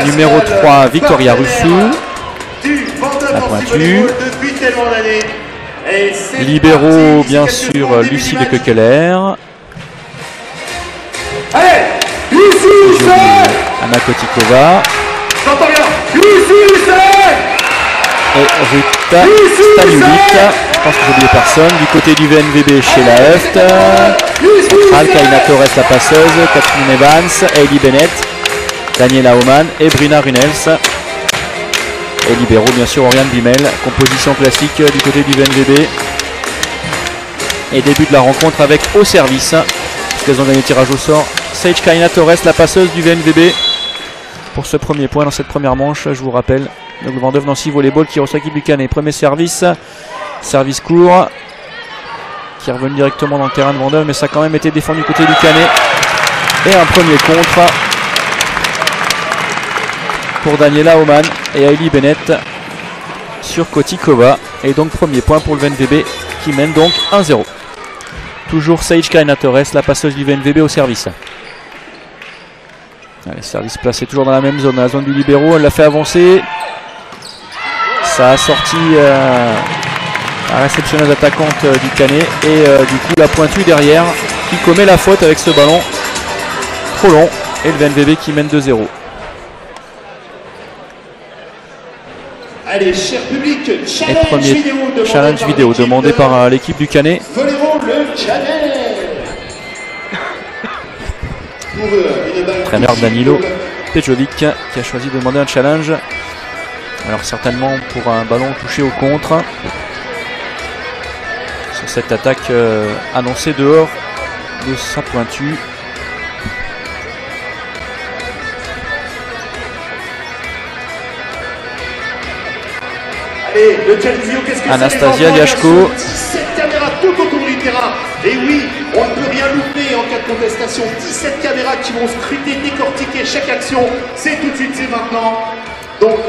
Numéro 3, Victoria Russou. La pointue. Libéraux, bien sûr, Lucie de Kekeler. Anna Kotikova. Et Ruta Staniulic. Je pense que j'ai oublié personne. Du côté du VNVB, chez la Heft. Kaina Torres, la passeuse. Catherine Evans. Ellie Bennett. Daniela Oman et Brina Runels. Et libéraux, bien sûr, Oriane Bimel. Composition classique du côté du VNVB. Et début de la rencontre avec au service. Parce qu'elles ont gagné le tirage au sort. Sage Kaina Torres, la passeuse du VNVB. Pour ce premier point dans cette première manche, je vous rappelle. Donc le Vendeuve Nancy Volleyball qui reçoit l'équipe du Canet. Premier service. Service court. Qui est revenu directement dans le terrain de Vendeuve. Mais ça a quand même été défendu du côté du Canet. Et un premier contre. Pour Daniela Oman et Hailey Bennett sur Kotikova. Et donc premier point pour le VNVB qui mène donc 1-0. Toujours Sage Kaina Torres, la passeuse du VNVB au service. Allez, service placé toujours dans la même zone, la zone du libéraux. Elle l'a fait avancer. Ça a sorti la réceptionneuse attaquante du Canet. Et du coup la pointue derrière qui commet la faute avec ce ballon trop long. Et le VNVB qui mène 2-0. Allez, cher public, challenge vidéo demandé par l'équipe du Canet. Entraîneur Danilo Pejovic qui a choisi de demander un challenge. Alors certainement pour un ballon touché au contre. Sur cette attaque annoncée dehors de sa pointue. Anastasia Liashko. 17 caméras tout autour du terrain. Et oui, on ne peut rien louper en cas de contestation. 17 caméras qui vont scruter, décortiquer chaque action. C'est tout de suite, c'est maintenant. Donc,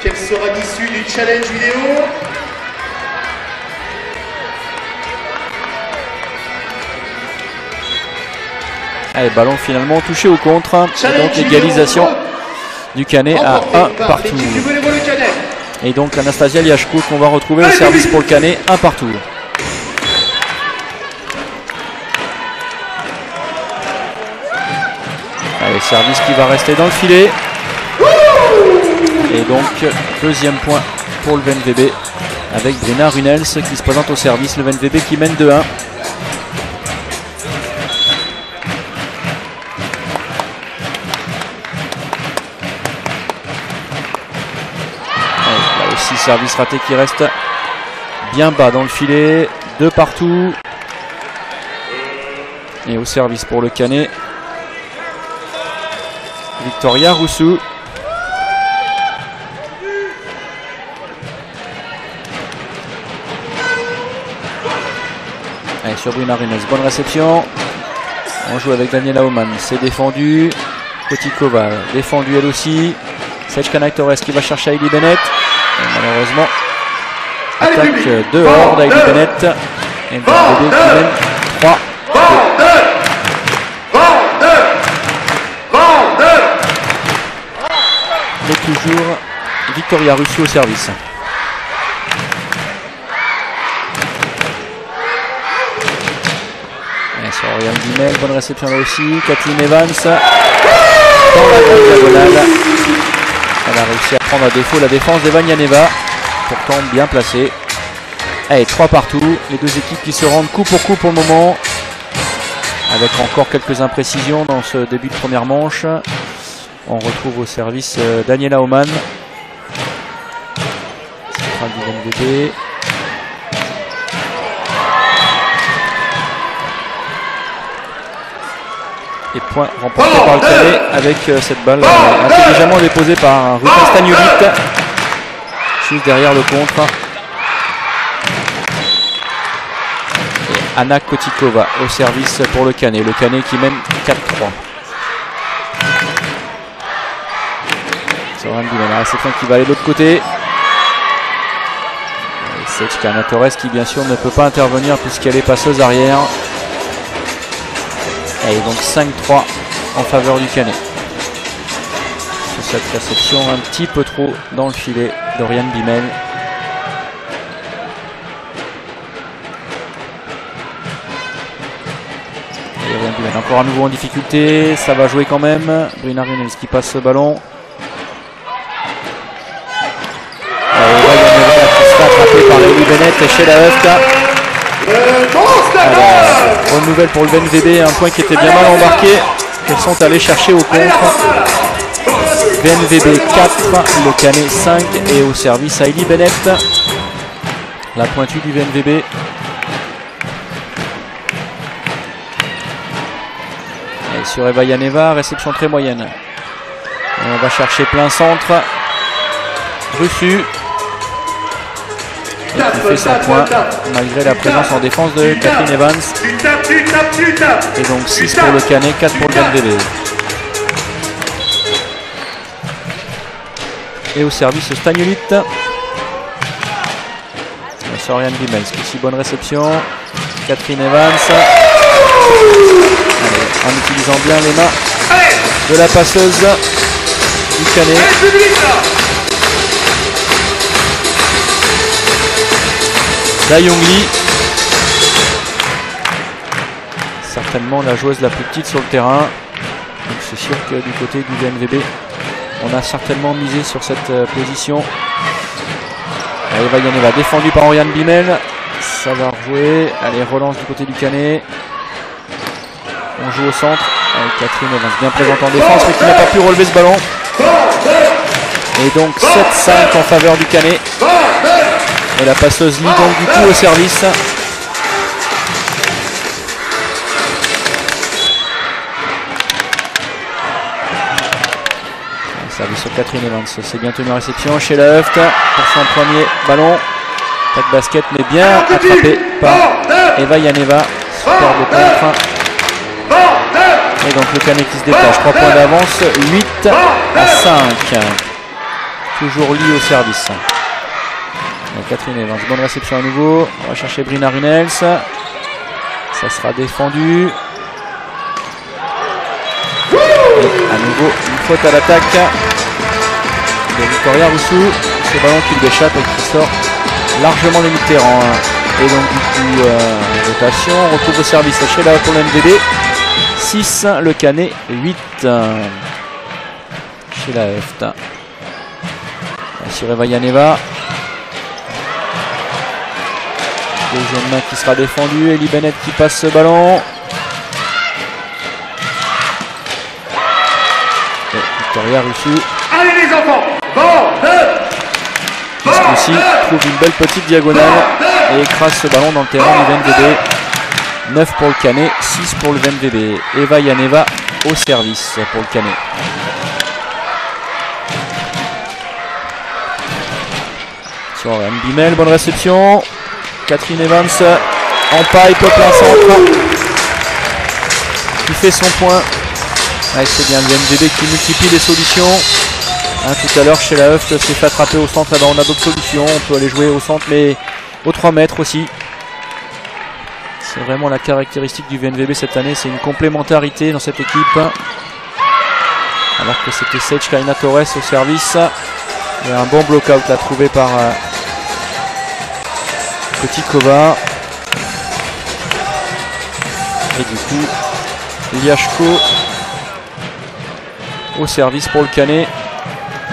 quelle sera l'issue du challenge vidéo? Allez, ballon finalement touché au contre. Et donc égalisation du Canet à 1 partout. Et donc Anastasia Liashko qu'on va retrouver au service pour le Canet, 1 partout. Allez, service qui va rester dans le filet. Et donc deuxième point pour le VNVB avec Brina Runels qui se présente au service. Le VNVB qui mène 2-1. Service raté qui reste bien bas dans le filet, 2 partout. Et au service pour le Canet, Victoria Russou. Allez, sur Brina Runels, bonne réception. On joue avec Daniela Oman, c'est défendu. Kotikova, défendu elle aussi. Sage Kaina Torres qui va chercher Hailey Bennett. Et malheureusement, attaque dehors d'Hailey Bennett. Et le VNVB qui mène 3. Et toujours Victoria Russou au service. Et sur Oriane Bimel, bonne réception là aussi. Kathleen Evans dans la grande diagonale. Elle a réussi à prendre à défaut la défense d'Eva Yaneva, pourtant bien placée. Allez, 3 partout. Les deux équipes qui se rendent coup pour coup pour le moment. Avec encore quelques imprécisions dans ce début de première manche. On retrouve au service Daniela Oman. Centrale du VNVB. Et point remporté par le Canet avec cette balle intelligemment déposée par Ruta Staniulic. Juste derrière le contre. Et Anna Kotikova au service pour le Canet. Le Canet qui mène 4-3. C'est vraiment bien. La réception qui va aller de l'autre côté. C'est Kaina Torres qui bien sûr ne peut pas intervenir puisqu'elle est passeuse arrière. Et donc 5-3 en faveur du Canet. sur cette réception un petit peu trop dans le filet d'Oriane Bimel. Et Oriane Bimel encore à nouveau en difficulté, ça va jouer quand même. Brina Runels qui passe ce ballon. Qui sera attrapé par Ellie Bennett et Sheila Höft. Bonne nouvelle pour le VNVB, un point qui était bien mal embarqué. Ils sont allés chercher au contre. VNVB 4, le Canet 5 et au service Ellie Bennett, la pointue du VNVB. Et sur Eva Yaneva, réception très moyenne. Et on va chercher plein centre. Russu. Et qui fait son point malgré la présence en défense de Catherine Evans. Et donc 6 pour le Canet, 4 pour le VNVB. Et au service Stagnolit. C'est Oriane Bimel, aussi bonne réception. Catherine Evans. Allez, en utilisant bien les mains de la passeuse du Canet. Dayongli, certainement la joueuse la plus petite sur le terrain. Donc c'est sûr que du côté du VNVB, on a certainement misé sur cette position. Eva Yaneva défendue par Oriane Bimel. Ça va rejouer. Allez, relance du côté du Canet. On joue au centre avec Catherine Evans bien présente en défense mais qui n'a pas pu relever ce ballon. Et donc 7-5 en faveur du Canet. Et la passeuse lit donc du coup au service. Service sur Catherine Evans, c'est bien tenu en réception chez la Höft pour son premier ballon. Pas de basket mais bien attrapé par Eva Yaneva. Superbe contre. Et donc le Canet qui se détache, 3 points d'avance, 8-5. Toujours lit au service. Catherine Evans, bonne réception à nouveau. On va chercher Brina Runels. Ça sera défendu. Et à nouveau une faute à l'attaque de Victoria Roussou. Ce ballon qui lui échappe et qui sort largement des mi-terrain. Et donc du coup rotation. On retrouve au service chez la pour le MVB. 6, le Canet 8 chez la Höft. Sur Eva Yaneva. Deuxième main qui sera défendue. Ellie Bennett qui passe ce ballon. Et Victoria Roussou. Allez les enfants, Qui ce coup-ci trouve une belle petite diagonale et écrase ce ballon dans le terrain du VNVB. 9 pour le Canet, 6 pour le VNVB. Eva Yaneva au service pour le Canet. Sur Oriane Bimel, bonne réception. Catherine Evans en pipe, plein centre. Qui fait son point. Ouais, c'est bien le VNVB qui multiplie les solutions. Hein, tout à l'heure chez la Höft s'est fait attraper au centre. Là-bas on a d'autres solutions. On peut aller jouer au centre mais aux 3 mètres aussi. C'est vraiment la caractéristique du VNVB cette année. C'est une complémentarité dans cette équipe. Alors que c'était Sage Kaina Torres au service. Il y a un bon block-out là trouvé par Kotikova. Et du coup, Liashko au service pour le Canet.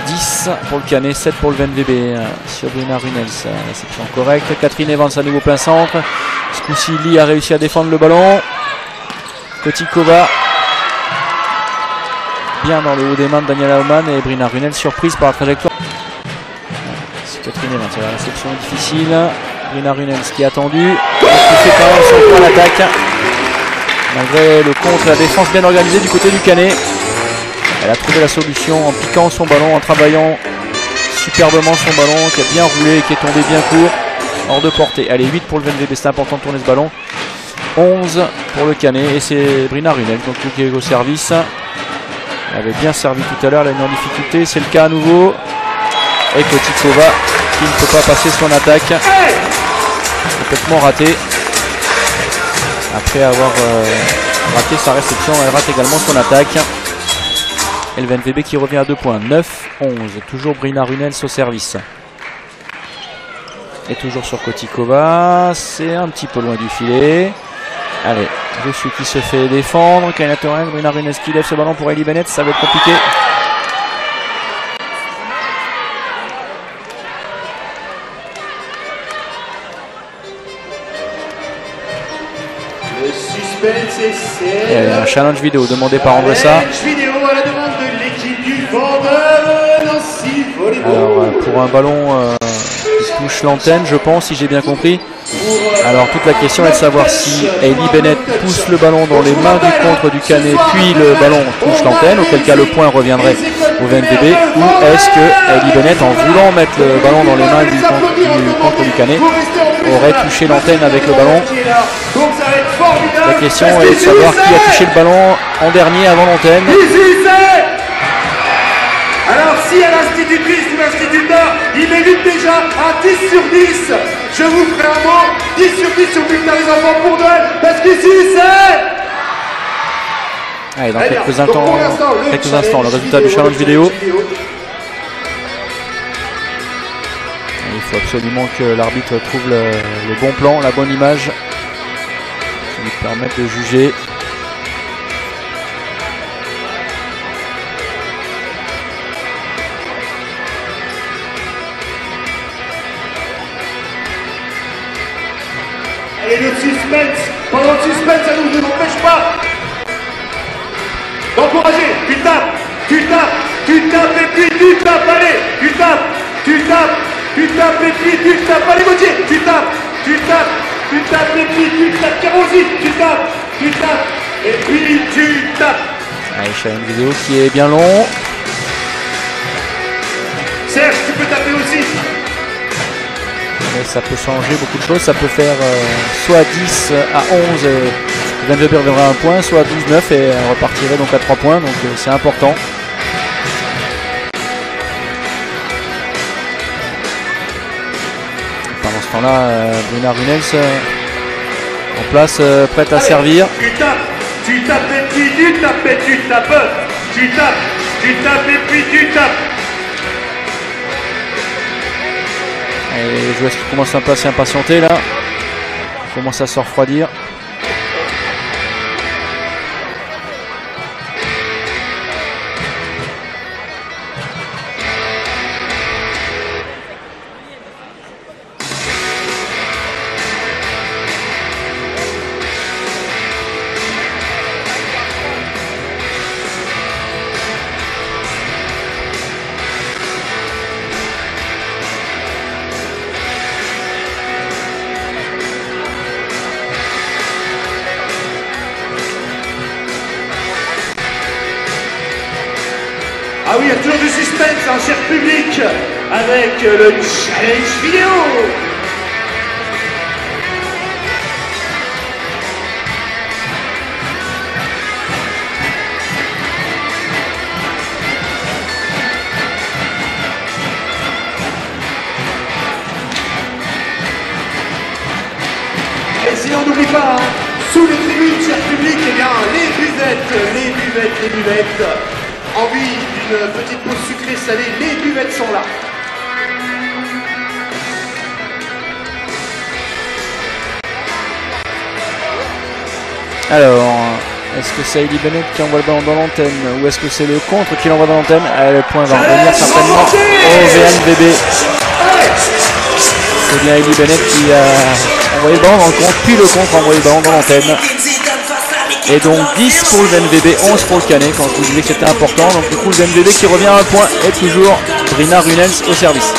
10 pour le Canet, 7 pour le VNVB sur Brina Runels. Réception correcte. Catherine Evans à nouveau plein centre. Ce coup-ci, Lee a réussi à défendre le ballon. Kotikova bien dans le haut des mains de Daniela Aumann et Brina Runels surprise par la trajectoire. C'est Catherine Evans, la réception est difficile. Brina Runels qui est attendue. Qui fait quand même son point d'attaque. Malgré le contre, la défense bien organisée du côté du Canet. Elle a trouvé la solution en piquant son ballon, en travaillant superbement son ballon, qui a bien roulé et qui est tombé bien court, hors de portée. Allez, 8 pour le VNVB, c'est important de tourner ce ballon. 11 pour le Canet et c'est Brina Runels donc qui est au service. Elle avait bien servi tout à l'heure, elle est en difficulté, c'est le cas à nouveau. Et Kotikova qui ne peut pas passer son attaque. Complètement raté. Après avoir raté sa réception, elle rate également son attaque. Et le VNVB qui revient à 2 points. 9-11. Toujours Brina Runels au service. Et toujours sur Kotikova. C'est un petit peu loin du filet. Allez, dessus qui se fait défendre. Kaina Torres, Brina Runels qui lève ce ballon pour Ellie Bennett. Ça va être compliqué. Le suspense est serré. Et un challenge vidéo demandé par Andressa. Challenge vidéo à la demande de l'équipe du Vendeur Nancy Volleyball. Alors pour un ballon qui touche l'antenne, je pense, si j'ai bien compris. Alors toute la question est de savoir si Ellie Bennett pousse le ballon dans les mains du contre du Canet, puis le ballon touche l'antenne, auquel cas le point reviendrait au VNVB, ou est-ce que Ellie Bennett, en voulant mettre le ballon dans les mains du contre du Canet, aurait touché l'antenne avec le ballon. La question est de savoir qui a touché le ballon en dernier avant l'antenne. Alors si à l'institutrice ou l'instituteur, il mérite déjà un 10 sur 10, je vous ferai un mot 10 sur 10 sur le bulletin des enfants pour Noël, parce qu'ici c'est... Allez, dans quelques instants, le résultat du challenge vidéo. Il faut absolument que l'arbitre trouve le bon plan, la bonne image qui lui permette de juger. Et le suspense, pendant le suspense, ça ne nous empêche pas d'encourager. Tu tapes, et puis tu tapes, allez, tu tapes, et puis tu tapes, allez Gauthier, tu tapes, et puis tu tapes, Carosi, tu tapes, et puis tu tapes. Allez, challenge vidéo qui est bien long. Serge, tu peux taper aussi. Mais ça peut changer beaucoup de choses, ça peut faire soit 10 à 11 et le VNVB reviendra à 1 point, soit 12-9 et repartirait donc à 3 points, donc c'est important. Pendant ce temps-là, Brina Runels en place, prête à servir. Tu tapes et puis tu tapes, et tu tapes, et puis tu tapes. Et les joueurs qui commencent un peu à s'impatienter là, commencent à se refroidir. Ah oui, il y a toujours du suspense, hein, cher public, avec le challenge vidéo. Et sinon, n'oublie pas, hein, sous les tribunes, cher public, eh bien, les buvettes. Envie d'une petite pause sucrée salée, les buvettes sont là. Alors, est-ce que c'est Ellie Bennett qui envoie le ballon dans l'antenne ou est-ce que c'est le contre qui l'envoie dans l'antenne? Le point va revenir certainement au VNVB. C'est bien Ellie Bennett qui a envoyé le ballon dans le contre, puis le contre a envoyé le ballon dans l'antenne. Et donc 10 pour le VNVB, 11 pour le Canet, quand je vous disais que c'était important. Donc du coup le VNVB qui revient à 1 point et toujours Brina Runels au service.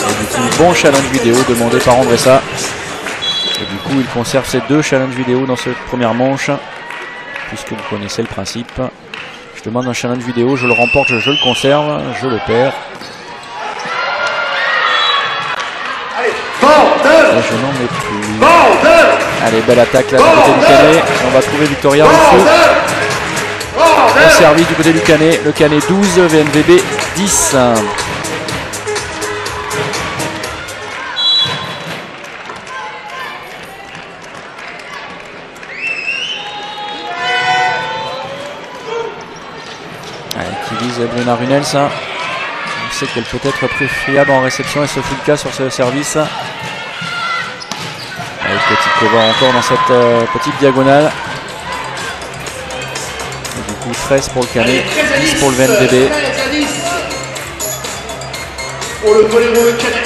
Et du coup bon challenge vidéo demandé par Andressa. Et du coup il conserve ces 2 challenges vidéo dans cette première manche, puisque vous connaissez le principe. Je demande un challenge vidéo, je le remporte, je le conserve, je le perds. Je n'en ai plus. Allez, belle attaque là du côté du Canet. On va trouver Victoria Rousseau. Au service du côté du Canet. Le Canet 12, VNVB 10. disent Bruna Runel, ça. On sait qu'elle peut être très fiable en réception et ce fut le cas sur ce service. Avec Kotikova encore dans cette petite diagonale. Et du coup 13 pour le Canet, 10 pour le VNVB. Pour le volley-ball Canet.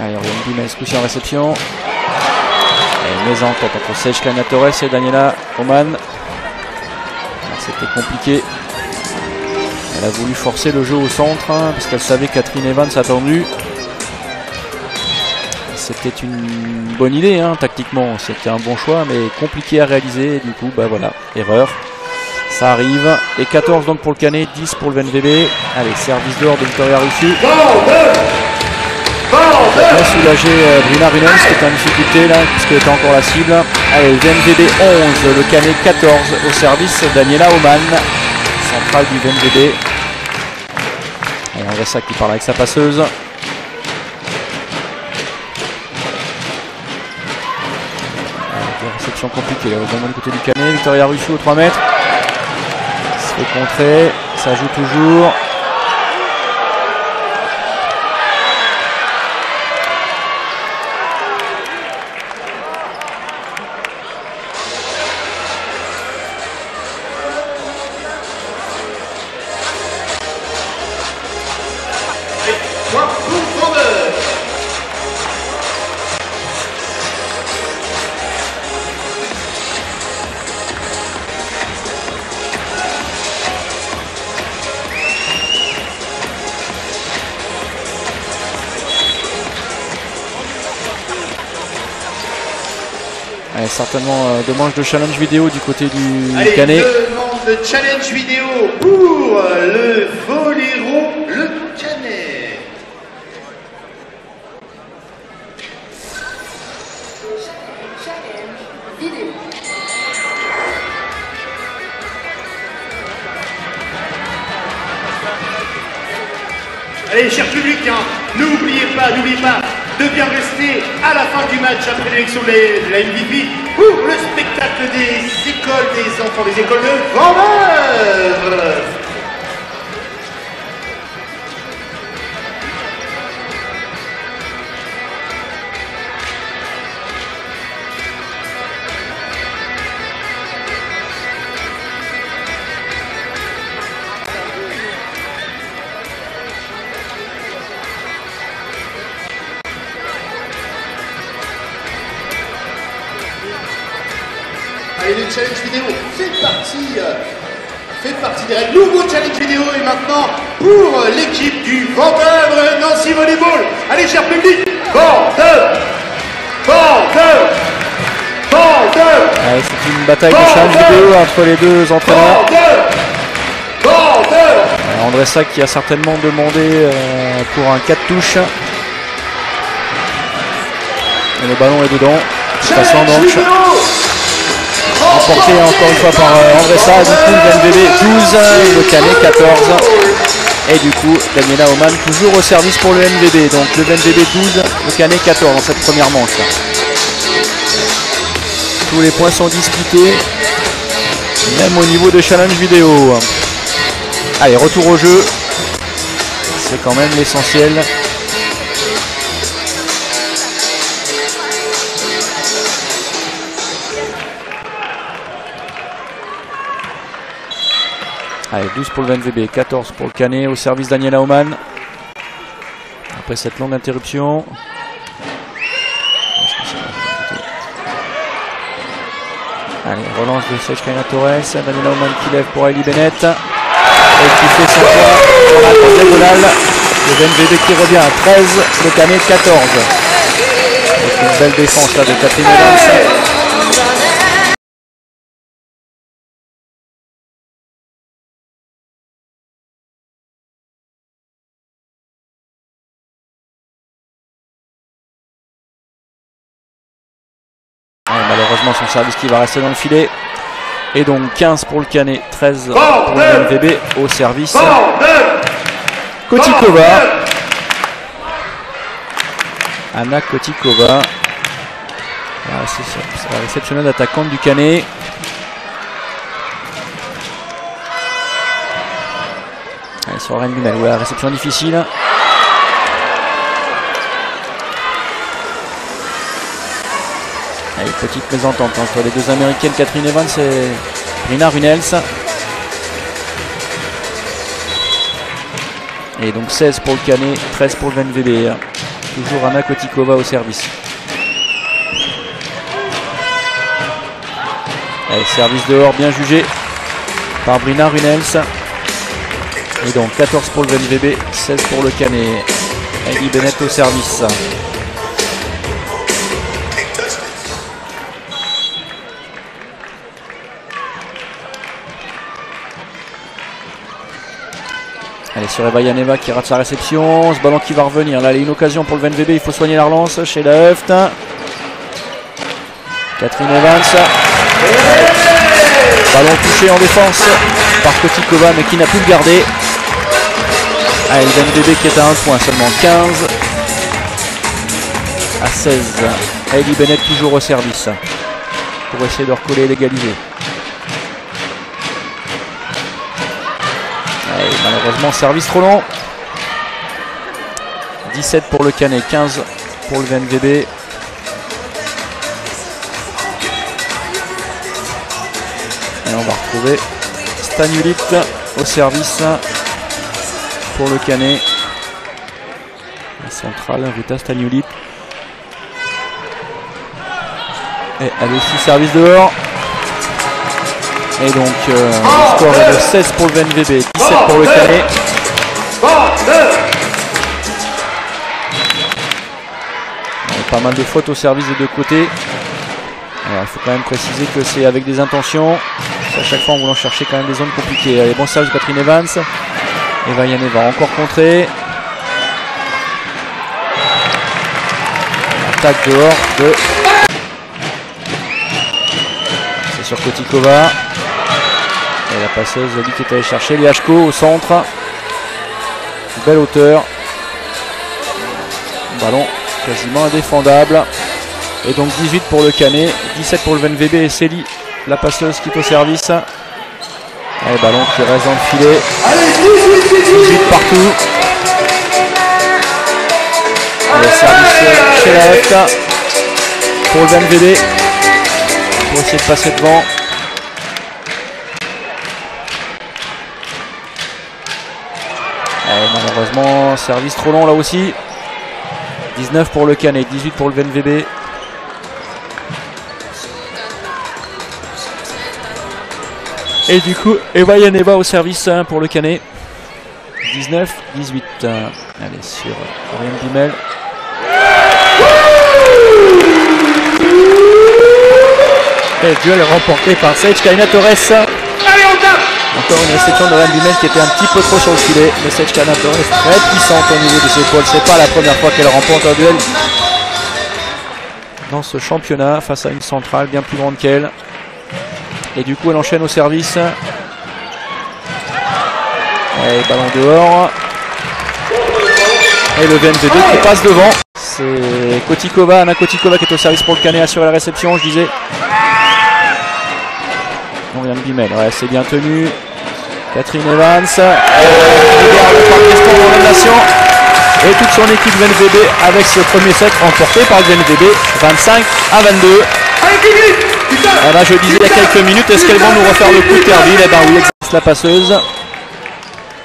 Allez, Orion Bimel, ce coup-ci en réception. Et mésentente entre Sage Torres et Daniela Oman. C'était compliqué. Elle a voulu forcer le jeu au centre hein, parce qu'elle savait Catherine Evans attendu. C'était une bonne idée hein, tactiquement. C'était un bon choix mais compliqué à réaliser. Et du coup, bah voilà, erreur. Ça arrive. Et 14 donc pour le Canet, 10 pour le VNVB. Allez, service dehors de Victoria Russu. Bien soulagé Bruna Runel qui était en difficulté là puisqu'elle était encore la cible. Allez, VNVB 11, le Canet 14 au service Daniela Oman, centrale du VNVB. Et Andressa qui parle avec sa passeuse. Réception compliquée au du côté du Canet. Victoria Russu au 3 mètres. Se fait contrer, ça joue toujours. Certainement demande de challenge vidéo du côté du Canet. Demande de challenge vidéo pour le volley-ball le Canet. Challenge vidéo. Allez, cher public, hein, n'oubliez pas de bien rester à la fin du match après l'élection de la MVP pour le spectacle des écoles des enfants des écoles de Vendœuvre. Allez, le challenge vidéo fait partie des règles. Nouveau challenge vidéo et maintenant pour l'équipe du Vendœuvre Nancy Volleyball. Allez, cher public, Vendœuvre. Allez, c'est une bataille de challenge vidéo entre les deux entraîneurs. Andressa qui a certainement demandé pour un 4 touches. Et le ballon est dedans. Passant donc. Emporté encore une fois par Andressa, du coup le VNVB 12, le Canet 14 et du coup Daniela Oman toujours au service pour le VNVB, donc le VNVB 12, le Canet 14 dans cette première manche. Tous les points sont disputés, même au niveau de challenge vidéo. Allez, retour au jeu, c'est quand même l'essentiel. Allez, 12 pour le VNVB, 14 pour le Canet au service Daniela Oman. Après cette longue interruption. Allez, relance de Sage Torres. Daniela Oman qui lève pour Hailey Bennett. Et qui fait son point dans la troisième diagonale. Le VNVB qui revient à 13, le Canet 14. Avec une belle défense là de Catherine Evans. Malheureusement son service qui va rester dans le filet. Et donc 15 pour le Canet, 13 pour le VNVB au service. Kotikova. Anna Kotikova, la réceptionneuse attaquante du Canet. Allez, sur Rennes Bimel, ouais, réception difficile. Allez, petite mésentente entre les deux américaines, Catherine Evans et Brina Runels. Et donc 16 pour le Canet, 13 pour le VNVB. Toujours Anna Kotikova au service. Allez, service dehors bien jugé par Brina Runels. Et donc 14 pour le VNVB, 16 pour le Canet. Heidi Bennett au service. Allez, sur Eva Yaneva qui rate sa réception. Ce ballon qui va revenir. Là, il y a une occasion pour le VNVB. Il faut soigner la relance chez la Heuft. Catherine Evans. Ballon touché en défense par Kotikova, mais qui n'a pu le garder. Allez, le VNVB qui est à 1 point seulement. 15 à 16. Heidi Bennett toujours au service pour essayer de recoller et l'égaliser. Malheureusement, service trop long. 17 pour le Canet, 15 pour le VNVB. Et on va retrouver Stanulit au service pour le Canet. La centrale, Rita Stanulit. Et elle aussi service dehors. Et donc le score est de 16 pour le VNVB, 17 pour le Canet. Pas mal de fautes au service des deux côtés. Alors, il faut quand même préciser que c'est avec des intentions. À chaque fois en voulant chercher quand même des zones compliquées. Allez, bon service de Catherine Evans. Eva Yaneva encore contrée. Attaque dehors de... C'est sur Kotikova. Et la passeuse qui est allée chercher Liachko au centre. Belle hauteur. Ballon quasiment indéfendable. Et donc 18 pour le Canet, 17 pour le VNVB et Célie, la passeuse qui est au service. Et ballon qui reste dans le filet. 18 partout. Allez, service chez la Heuft pour le VNVB. Pour essayer de passer devant. Allez, malheureusement, service trop long là aussi. 19 pour le Canet, 18 pour le VNVB. Et du coup, Eva Yaneva au service pour le Canet. 19-18. Allez, sur Oriane Bimel. Et le duel est remporté par Sage Kaina Torres. Encore une réception de Oriane Bimel qui était un petit peu trop sur le filet. Mais Sage Kaina Torres est très puissante au niveau des épaules. C'est pas la première fois qu'elle remporte un duel dans ce championnat face à une centrale bien plus grande qu'elle. Et du coup elle enchaîne au service. Et ballon dehors. Et le VNVB qui passe devant. C'est Kotikova, Anna Kotikova qui est au service pour le Canet, assurer la réception, je disais. Oriane Bimel, ouais, c'est bien tenu. Catherine Evans. Et toute son équipe VNVB avec ce premier set remporté par le VNVB 25-22. Et là je disais il y a quelques minutes, est-ce qu'elles vont nous refaire le coup de Terville? Eh bien oui, exerce la passeuse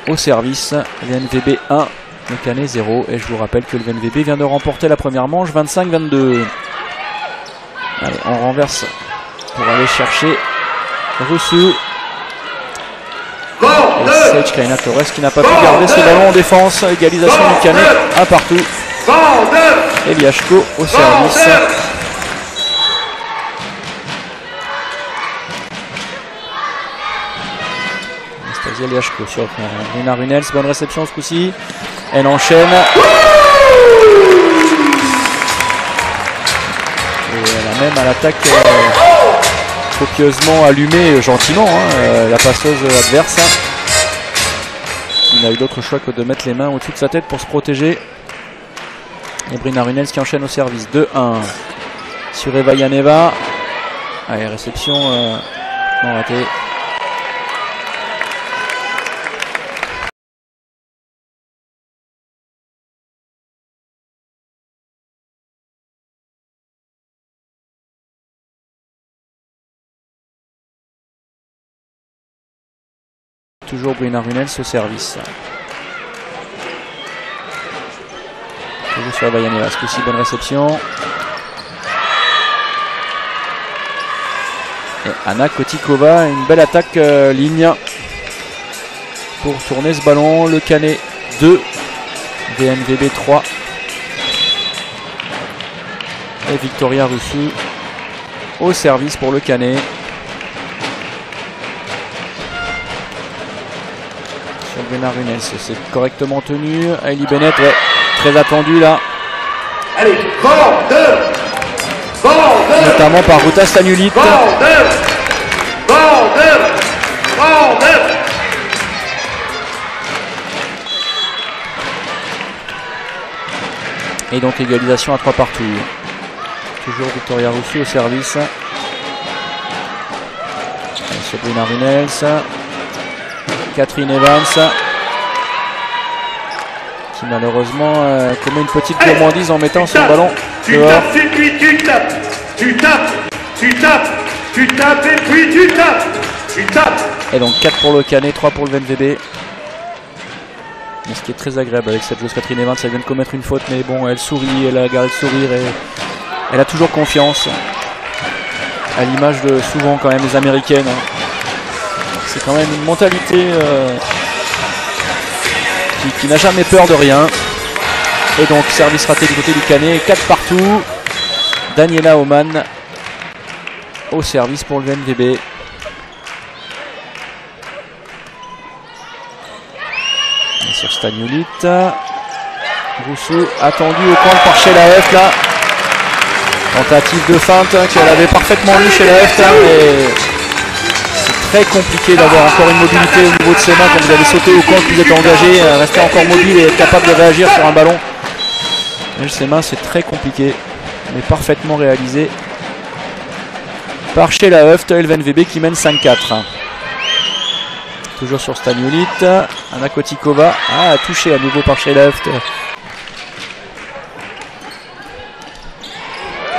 au service. VNVB 1, le Canet 0. Et je vous rappelle que le VNVB vient de remporter la première manche 25-22. Allez, on renverse pour aller chercher Rousseau. Et Sage Kaina Torres qui n'a pas pu garder ce ballon en défense. Égalisation du Canet, un partout. Et Liachko au service. Anastasia Liachko sur Brina Runels. Bonne réception ce coup-ci. Elle enchaîne. Et elle a même à l'attaque copieusement allumé gentiment la passeuse adverse. Il n'a eu d'autre choix que de mettre les mains au-dessus de sa tête pour se protéger. Et Brina Runels qui enchaîne au service. 2-1 sur Eva Yaneva. Allez, réception non ratée. Toujours Brina Runels au service. Toujours sur Eva Yaneva. Ce coup-ci, bonne réception. Et Anna Kotikova, une belle attaque ligne pour tourner ce ballon. Le Canet 2, VNVB 3. Et Victoria Rusu au service pour le Canet. Sur Brina Runels, c'est correctement tenu. Hailey Bennett, ouais, très attendu là. Allez, border. Notamment par Ruta Stanulit. Et donc égalisation à 3 partout. Toujours Victoria Rusu au service. Sur Brina Runels. Catherine Evans. Qui malheureusement commet une petite gourmandise en mettant son ballon dehors. Et puis tu tapes. Et puis tu tapes. Et donc 4 pour le Canet, 3 pour le VNVB. Mais ce qui est très agréable avec cette joueuse Catherine Evans, elle vient de commettre une faute, mais bon, elle sourit, elle a gardé le sourire et elle a toujours confiance. À l'image de souvent quand même les Américaines. C'est quand même une mentalité qui n'a jamais peur de rien. Et donc service raté du côté du Canet, 4 partout. Daniela Oman au service pour le VNVB. Et sur Stanulit. Rousseau attendu au camp par Shelaeft là. Tentative de feinte qu'elle avait parfaitement lu Shelaeft, mais c'est très compliqué d'avoir encore une mobilité au niveau de ses mains quand vous allez sauter au camp, que vous êtes engagé, rester encore mobile et être capable de réagir sur un ballon. Et ses mains, c'est très compliqué, mais parfaitement réalisé par Shelaeft et le VNVB qui mène 5-4. Toujours sur Stanulit. Anna Kotikova touché à nouveau par Shelaeft.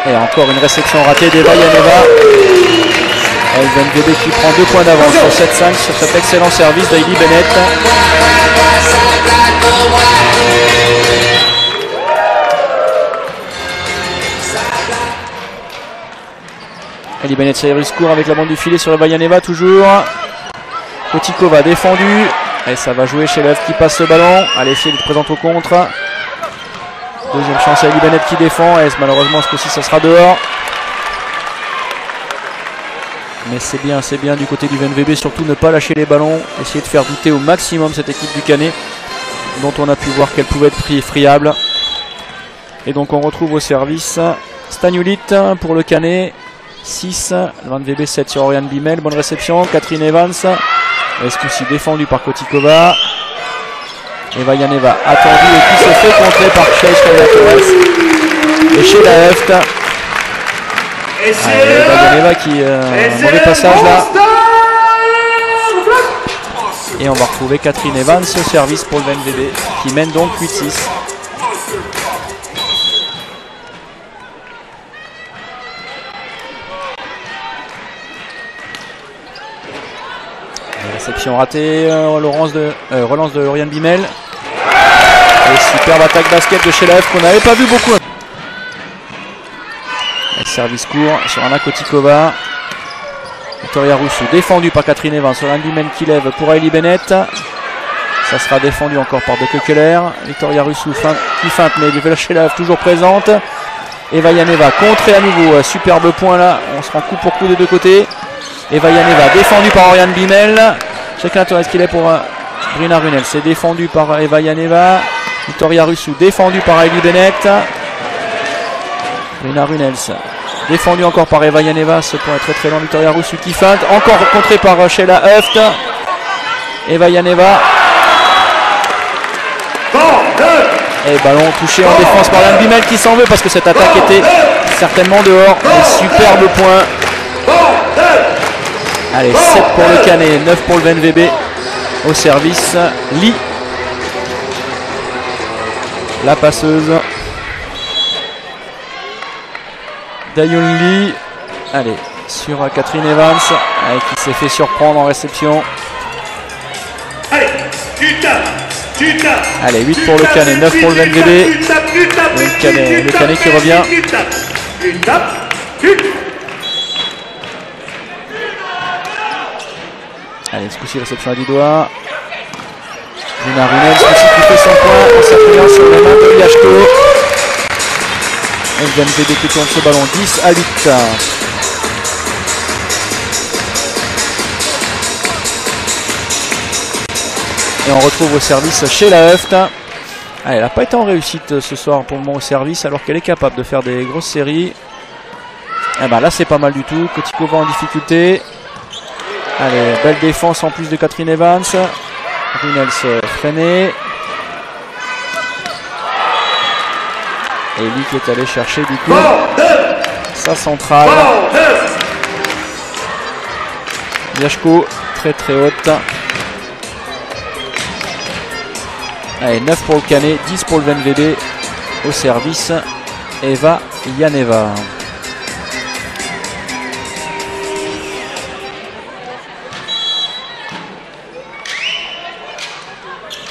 Et encore une réception ratée d'Eva Yaneva. Et le VNVB qui prend 2 points d'avance sur 7-5 sur cet excellent service d'Hailey Bennett. Hailey Bennett, Cyrus court avec la bande du filet sur Eva Yaneva toujours. Kotikova défendu. Et ça va jouer chez l'œuvre qui passe ce ballon. Allez, essayer de présenter au contre. Deuxième chance à Hailey Bennett qui défend. Et malheureusement, ce coup-ci, ça sera dehors. Mais c'est bien du côté du VNVB. Surtout ne pas lâcher les ballons. Essayer de faire douter au maximum cette équipe du Canet, dont on a pu voir qu'elle pouvait être friable. Et donc on retrouve au service Stanulit pour le Canet. 6, le VNVB 7 sur Oriane Bimel. Bonne réception. Catherine Evans. Et ce coup-ci défendu par Kotikova. Eva Yaneva attendu et qui se fait contrer par Shelaeft. Et Shelaeft. Eva Yaneva qui mauvais passage là. Et on va retrouver Catherine Evans au service pour le VNVB qui mène donc 8-6. Réception ratée, relance de Oriane Bimel. Et superbe attaque basket de Shelaeft qu'on n'avait pas vu beaucoup. Et service court sur Anna Kotikova. Victoria Rusu défendu par Catherine Evans. Oriane Bimel qui lève pour Hailey Bennett. Ça sera défendu encore par De Kekeler. Victoria Rusu qui feinte, mais Shelaeft toujours présente. Eva Yaneva contrée à nouveau. Superbe point là. On se rend coup pour coup des deux côtés. Eva Yaneva défendu par Oriane Bimel. Chacun tourne ce qu'il est pour Brina Runels. C'est défendu par Eva Yaneva. Victoria Rusu défendu par Hailey Bennett. Brina Runels défendu encore par Eva Yaneva. Ce point est très très long. Victoria Rusu qui feinte. Encore contré par Shelaeft. Eva Yaneva. Et ballon touché en défense par l'Ambimel qui s'en veut parce que cette attaque était certainement dehors. Et superbe point. Allez, 7 pour le Canet, 9 pour le VNVB. Au service, Lee. La passeuse. Dayun Lee. Allez, sur Catherine Evans, qui s'est fait surprendre en réception. Allez, 8 pour le Canet, 9 pour le VNVB. Le Canet qui revient. Allez, ce coup-ci, réception à 10 doigts. Brina Runel, ce coup-ci qui fait son point en s'appuyant sur les mains de Yashko. Et le VNVB qui tourne ce ballon, 10 à 8. Et on retrouve au service chez la Heft. Elle n'a pas été en réussite ce soir pour le moment au service, alors qu'elle est capable de faire des grosses séries. Et ben là c'est pas mal du tout. Kotikova en difficulté. Allez, belle défense en plus de Catherine Evans. Runels freiné. Et Lee qui est allé chercher du coup sa centrale. Yashko très très haute. Allez, 9 pour le Canet, 10 pour le VNVB. Au service, Eva Yaneva.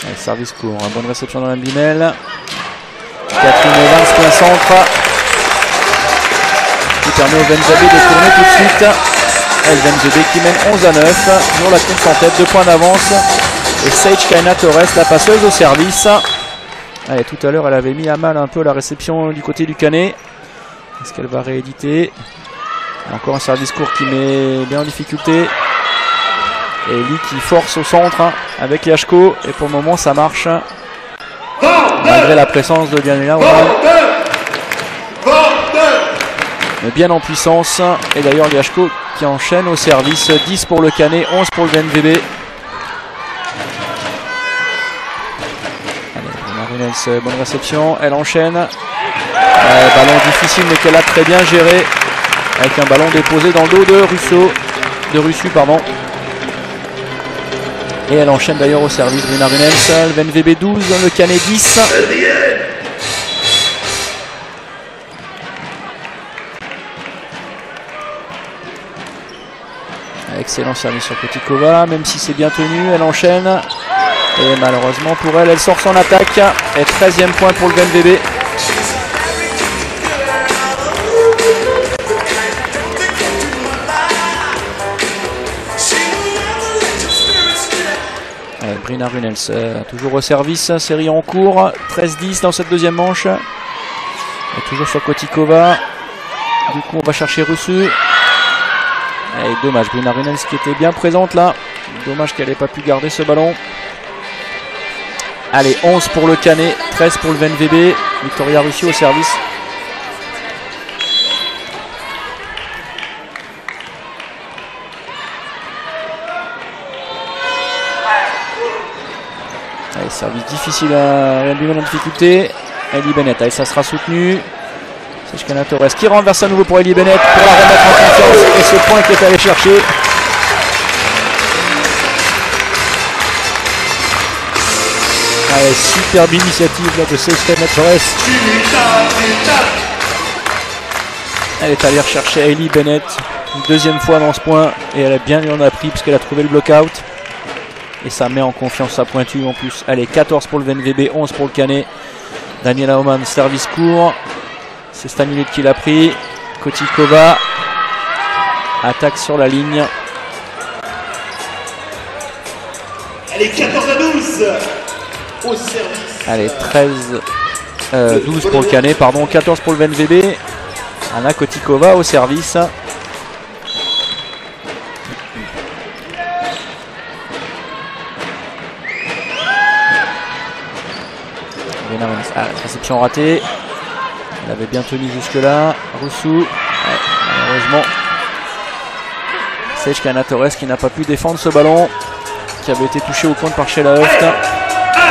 Allez, service court, bonne réception dans l'Ambimel. Catherine Evans, plein centre. Qui permet au VNVB de tourner tout de suite. Et le VNVB qui mène 11 à 9. Toujours la course en tête, 2 points d'avance. Et Sage Kaina Torres, la passeuse au service. Allez, tout à l'heure, elle avait mis à mal un peu la réception du côté du Canet. Est-ce qu'elle va rééditer? Encore un service court qui met bien en difficulté. Et Lee qui force au centre avec Yashko. Et pour le moment, ça marche. Malgré la présence de Daniela Oman. Mais bien en puissance. Et d'ailleurs, Yashko qui enchaîne au service. 10 pour le Canet, 11 pour le VNVB. Bonne réception, elle enchaîne. Ballon difficile mais qu'elle a très bien géré. Avec un ballon déposé dans le dos de Russu. Et elle enchaîne d'ailleurs au service. Brina Runels, le VNVB 12, le Canet 10. Excellent service sur Kotikova, même si c'est bien tenu, elle enchaîne. Et malheureusement pour elle, elle sort son attaque. Et 13e point pour le VNVB. Brina Runels, toujours au service, série en cours. 13-10 dans cette deuxième manche. Et toujours sur Kotikova. Du coup, on va chercher Russu. Et dommage, Brina Runels qui était bien présente là. Dommage qu'elle n'ait pas pu garder ce ballon. Allez, 11 pour le Canet, 13 pour le VNVB. Victoria Russu au service. Allez, service difficile à Réal en difficulté. Ellie Bennett, allez, ça sera soutenu. C'est Kaina Torres qui renverse à nouveau pour Ellie Bennett pour la remettre en confiance. Et ce point qui est allé chercher. Allez, superbe initiative là, de Kaina Torres. Elle est allée rechercher Ellie Bennett une deuxième fois dans ce point. Et elle a bien lui en a pris puisqu'elle a trouvé le block-out. Et ça met en confiance sa pointue en plus. Allez, 14 pour le VNVB, 11 pour le Canet. Daniela Oman, service court. C'est Stanilud qui l'a pris. Kotikova. Attaque sur la ligne. Allez, 14 à 12 au service. Allez, 12 pour le Canet, pardon, 14 pour le VNVB. Anna Kotikova au service. Réception ratée. Elle avait bien tenu jusque là. Russu. Malheureusement. Sage Kaina Torres qui n'a pas pu défendre ce ballon. Qui avait été touché au compte par Sheila Huft.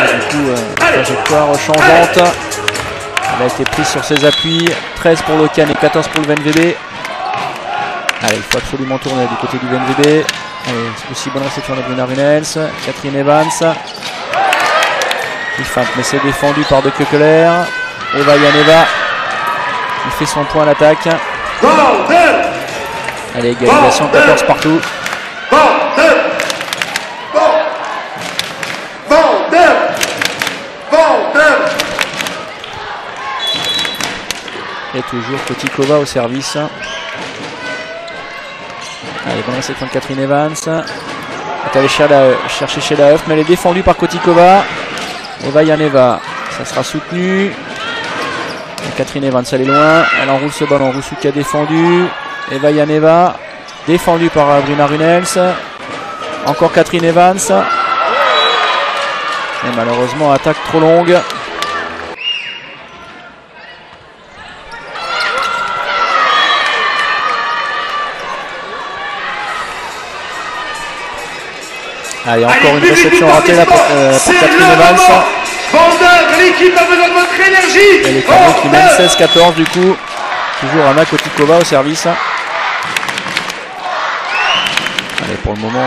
Et du coup, trajectoire changeante. Elle a été prise sur ses appuis. 13 pour le Canet, 14 pour le VNVB. Allez, il faut absolument tourner du côté du VNVB. Allez, c'est aussi bonne réception de Bruna Runels. Catherine Evans. Il feinte, mais c'est défendu par De Kekeler. Eva Yaneva. Il fait son point à l'attaque. Allez, égalisation, 14 partout. Et toujours Kotikova au service. Allez, bonne réception de Catherine Evans. Elle est allée chercher chez la Huff, mais elle est défendue par Kotikova. Eva Yaneva, ça sera soutenu. Et Catherine Evans, elle est loin. Elle enroule ce ballon. Roussouk qui a défendu. Eva Yaneva, défendue par Bruna Runels. Encore Catherine Evans. Et malheureusement, attaque trop longue. Allez, encore une réception ratée là pour Catherine Evans. L'équipe a besoin de votre énergie. Et les Canets qui mènent 16-14 du coup. Toujours Anna Kotikova au service. Allez, pour le moment,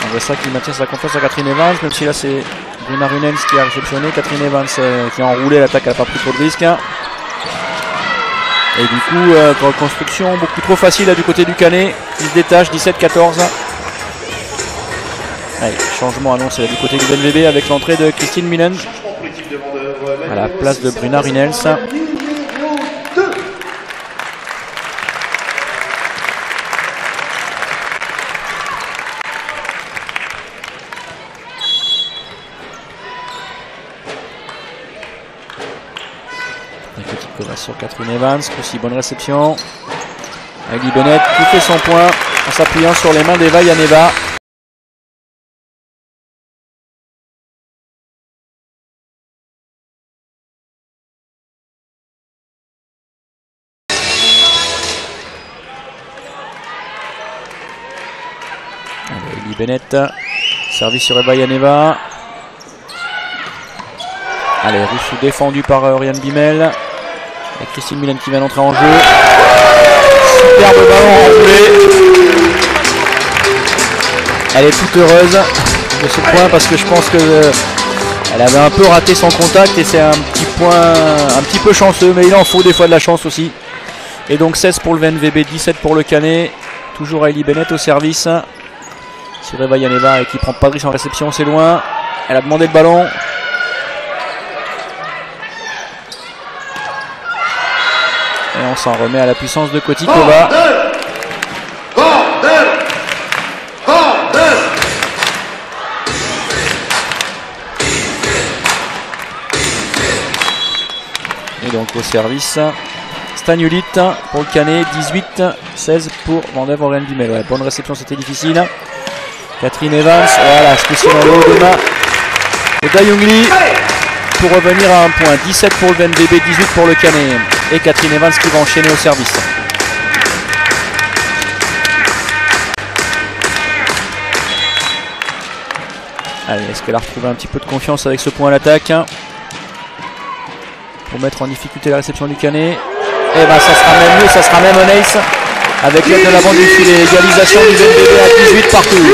on voit ça qui maintient sa confiance à Catherine Evans, même si là c'est Bruna Runels qui a réceptionné. Catherine Evans qui a enroulé l'attaque, elle n'a pas pris trop de risques. Et du coup, construction beaucoup trop facile là, du côté du Canet. Il se détache, 17-14. Allez, changement annoncé là, du côté du VNVB avec l'entrée de Christine Milen à la place de Bruna Runels. Kotikova sur Catherine Evans, aussi bonne réception. Heidi Bennett qui fait son point en s'appuyant sur les mains d'Eva Yaneva. Heidi Bennett, service sur Eva Yaneva. Allez, Rousseau défendu par Oriane Bimel. Et Christine Milen qui vient d'entrer en jeu. Superbe ballon enroulé. Elle est toute heureuse de ce point parce que je pense que elle avait un peu raté son contact et c'est un petit point un petit peu chanceux, mais il en faut des fois de la chance aussi. Et donc 16 pour le VNVB, 17 pour le Canet. Toujours Hailey Bennett au service. Sur Eva Yaneva et qui prend pas de risque en réception, c'est loin. Elle a demandé le ballon. Et on s'en remet à la puissance de Kotikova. Et donc au service, Stagnulit pour le Canet, 18-16 pour Vandev Oriane Bimel. Ouais, bonne réception, c'était difficile. Catherine Evans, voilà, ce coup-ci dans le haut de main de Dayungli pour revenir à un point. 17 pour le VNVB, 18 pour le Canet. Et Catherine Evans qui va enchaîner au service. Allez, est-ce qu'elle a retrouvé un petit peu de confiance avec ce point à l'attaque pour mettre en difficulté la réception du Canet? Et ben ça sera même mieux, ça sera même un ace avec l'aide de la bande du filet. Égalisation du VNVB à 18 partout.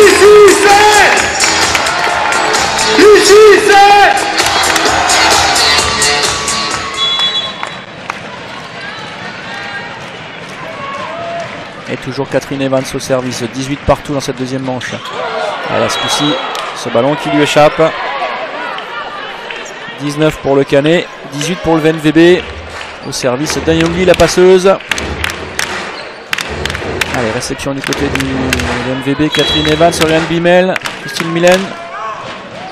Et toujours Catherine Evans au service, 18 partout dans cette deuxième manche. Voilà ce coup-ci, ce ballon qui lui échappe. 19 pour le Canet, 18 pour le VNVB. Au service d'Anyongli, la passeuse. Allez, réception du côté du VNVB, Catherine Evans, Oriane Bimel, Christine Milen.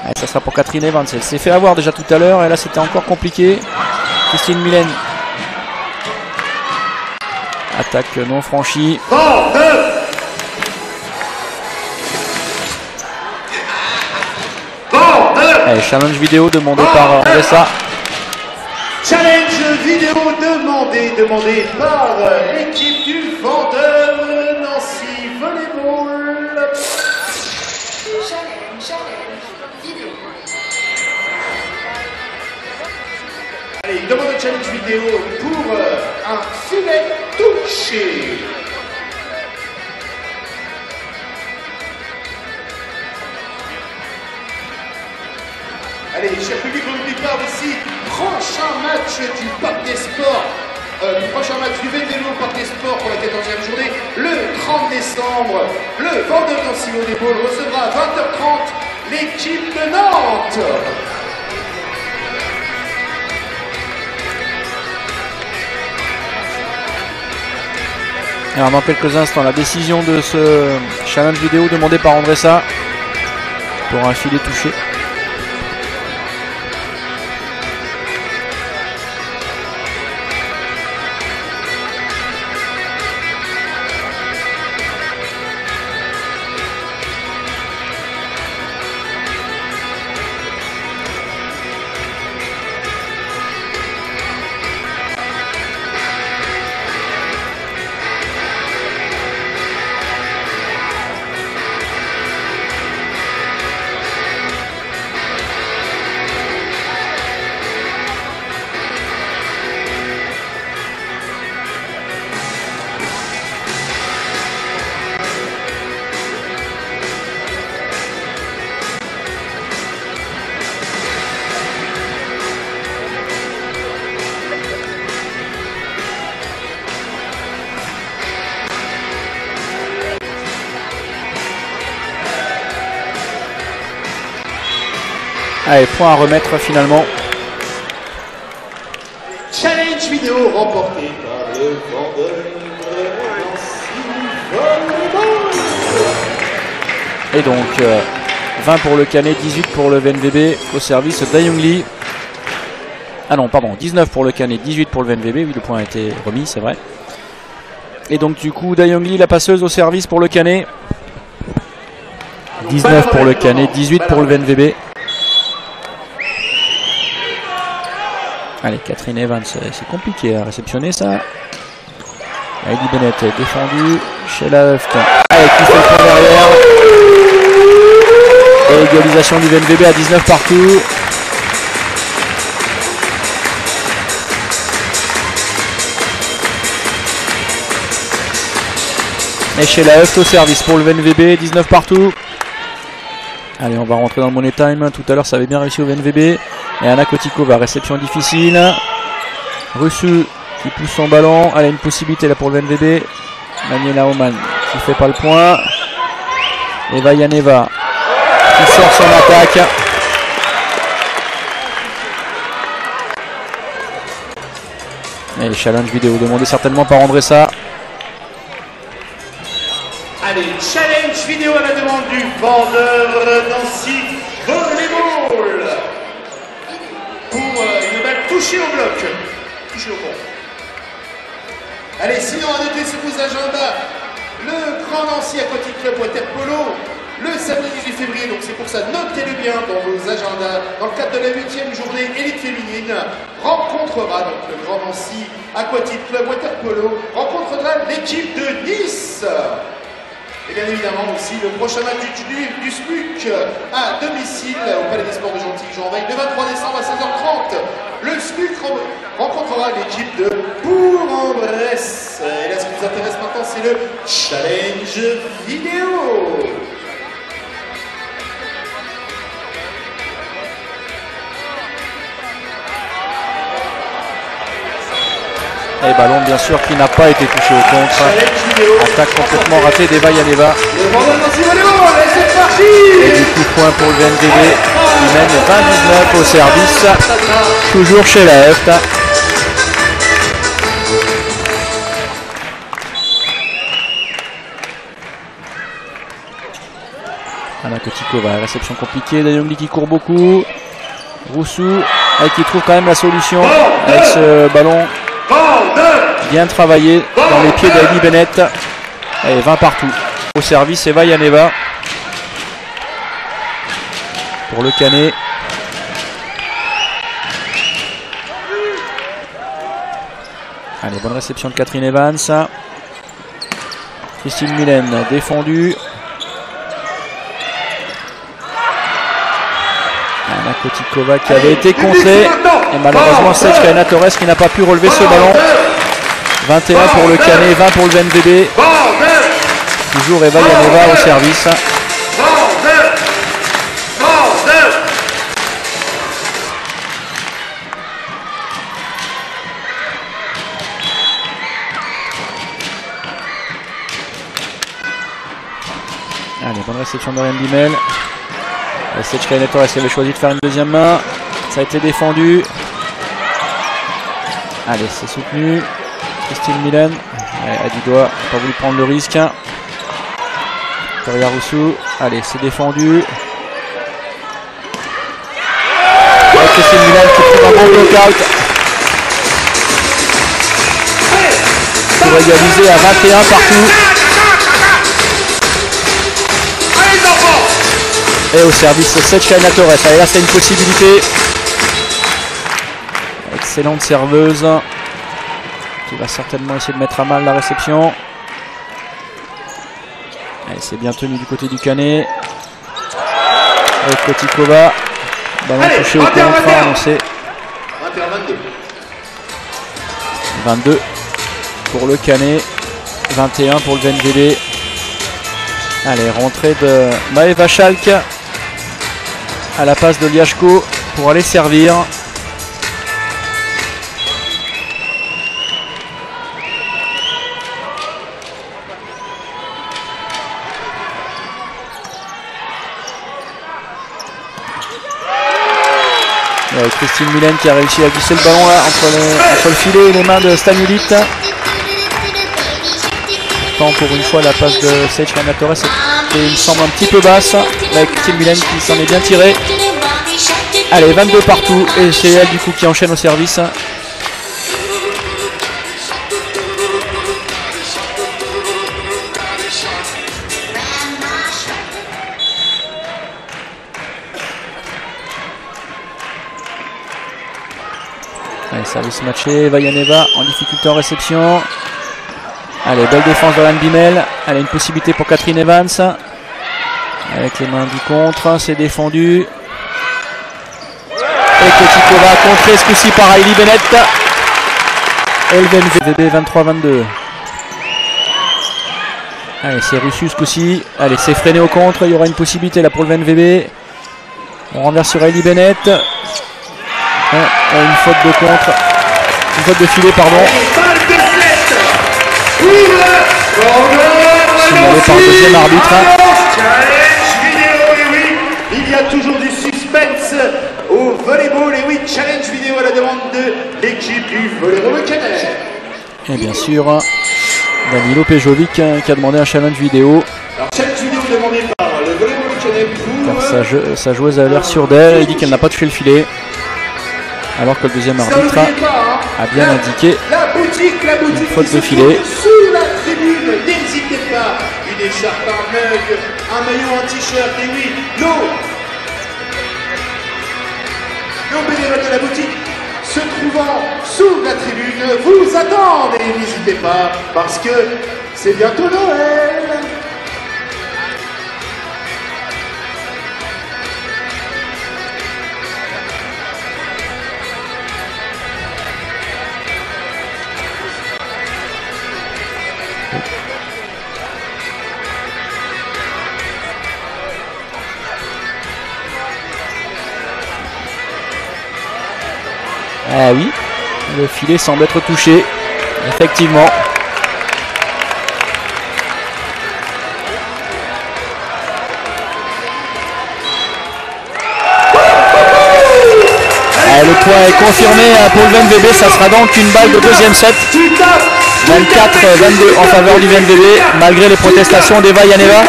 Allez, ça sera pour Catherine Evans, elle s'est fait avoir déjà tout à l'heure et là c'était encore compliqué. Christine Milen. Attaque non franchie. Allez, challenge vidéo demandé par Andressa. Challenge vidéo demandé par l'équipe du Vendeur Nancy Volleyball. Challenge vidéo. Allez, il demande un challenge vidéo pour un filet touché. Allez, cher public, on n'oublie pas aussi, prochain match du Parc des Sports, prochain match du VVV au Parc des Sports pour la 14e journée, le 30 décembre, le vendeur d'Ancilo des Boules recevra à 20h30 l'équipe de Nantes. Alors dans quelques instants, la décision de ce challenge vidéo demandé par Andressa pour un filet touché. Allez, point à remettre finalement. Challenge vidéo remporté par le vendeur Nancy. Et donc 20 pour le Canet, 18 pour le VNVB au service d'Ayungli. Ah non, pardon, 19 pour le Canet, 18 pour le VNVB. Oui, le point a été remis, c'est vrai. Et donc du coup, Dayungli, la passeuse au service pour le Canet. 19 pour le Canet, 18 pour le VNVB. Allez, Catherine Evans, c'est compliqué à réceptionner ça. Heidi Bennett est défendu. Sheila Huft. Allez, qui fait le point derrière. Et égalisation du VNVB à 19 partout. Et Sheila Huft au service pour le VNVB, 19 partout. Allez, on va rentrer dans le money time. Tout à l'heure, ça avait bien réussi au VNVB. Et Anna Kotikova, réception difficile. Russu qui pousse son ballon. Allez, une possibilité là pour le VNVB. Daniela Oman qui fait pas le point. Eva Yaneva qui sort son attaque. Et challenge vidéo demandé certainement par Andressa. Allez, challenge vidéo à la demande du vendeur Nancy Volleyball. Pour une balle touchée au bloc. Touchée au pont. Allez, sinon à noter sur vos agendas, le Grand Nancy Aquatic Club Waterpolo, le samedi 18 février, donc c'est pour ça, notez-le bien dans vos agendas, dans le cadre de la 8e journée élite féminine, rencontrera donc le Grand Nancy Aquatic Club Waterpolo, rencontrera l'équipe de Nice. Et bien évidemment aussi le prochain match du SMUC à domicile au Palais des Sports de Gentilly-Jean-Veil le 23 décembre à 16h30. Le SMUC rencontrera l'équipe de Bourg-en-Bresse. Et là, ce qui nous intéresse maintenant, c'est le challenge vidéo. Et ballon bien sûr qui n'a pas été touché au contre. Attaque complètement ratée d'Eva Yaneva. Et du coup point pour le VNVB qui mène 20-19 au service. Toujours chez la Huft. Anna Kotikova, réception compliquée. Dayongli qui court beaucoup. Roussou qui trouve quand même la solution avec ce ballon. Bien travaillé dans les pieds d'Heidi Bennett. Et 20 partout. Au service, Eva Yaneva. Pour le Canet. Allez, bonne réception de Catherine Evans. Christine Mylène défendue. Anna Kotikova qui avait été contré. Et malheureusement, Sechkaina Torres qui n'a pas pu relever ce ballon. 21 pour le Canet, 20 pour le VNVB. Toujours Eva Yaneva au service. Allez, bonne réception de Ryan Bimel. Sechkaina Torres qui avait choisi de faire une deuxième main. Ça a été défendu. Allez, c'est soutenu. Christine Milen, à du doigt, pas voulu prendre le risque. Victoria Roussou, allez, c'est défendu. Christine Milen qui trouve un bon blockout. Pour égaliser à 21 partout. Et au service Sechkaina Torres. Allez, là c'est une possibilité. Excellente serveuse. Qui va certainement essayer de mettre à mal la réception. Allez, c'est bien tenu du côté du Canet. Avec Kotikova. Ballon touché au contre, annoncé. 22 pour le Canet. 21 pour le VNVB. Allez, rentrée de Maeva Schalk à la passe de Liashko pour aller servir. Christine Milen qui a réussi à glisser le ballon là entre le filet et les mains de Stanulit. Tant pour une fois la passe de Sechkaina Torres était, il me semble, un petit peu basse. Avec Christine Milen qui s'en est bien tiré. Allez, 22 partout et c'est elle du coup qui enchaîne au service. Allez, service matché, Vayaneva en difficulté en réception. Allez, belle défense de Ryan Bimel. Allez, une possibilité pour Catherine Evans. Avec les mains du contre, c'est défendu. Et Kotikova contré ce coup-ci par Hailey Bennett. Et le VNVB 23-22. Allez, c'est reçu ce coup-ci. Allez, c'est freiné au contre. Il y aura une possibilité là pour le VNVB. On renverse sur Hailey Bennett. Une faute de contre. Une faute de filet, pardon. Signalé par le deuxième arbitre. Il y a toujours du suspense au volleyball. Et oui, challenge vidéo à la demande de l'équipe du volleyball Canet. Et bien sûr, Danilo Pejovic qui a demandé un challenge vidéo. Alors, challenge vidéo demandé par le volleyball Canet pour... Car sa joueuse a l'air sûre d'elle. Il dit qu'elle n'a pas touché le filet. Alors que le deuxième arbitre a bien indiqué une faute de filet. Sous la tribune, n'hésitez pas, une écharpe, un mug, un maillot, un t-shirt, et oui, nos bénévoles de la boutique se trouvant sous la tribune vous attendent et n'hésitez pas parce que c'est bientôt Noël. Ah oui, le filet semble être touché, effectivement. Le point est confirmé pour le VNVB, ça sera donc une balle de deuxième set. 24-22 en faveur du VNVB, malgré les protestations d'Eva Yaneva.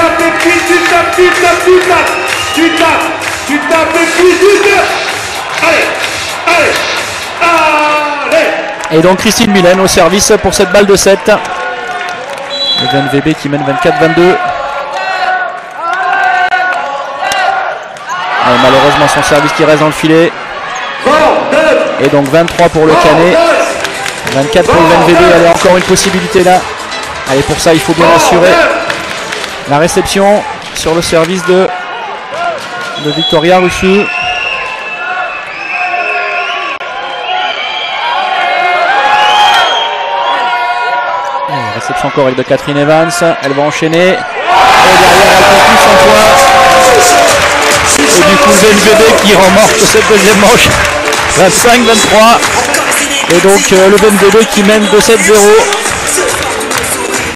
Et donc Christine Milen au service pour cette balle de 7. Le VNVB qui mène 24-22. Malheureusement son service qui reste dans le filet. Et donc 23 pour le Canet. 24 pour le VNVB. Allez, encore une possibilité là. Allez, pour ça il faut bien assurer la réception sur le service de Victoria Roussou. Réception correcte de Catherine Evans. Elle va enchaîner. Et derrière, elle conclut son point. Et du coup, VNVB qui remporte cette deuxième manche. 25-23. Et donc, le VNVB qui mène 2-7-0.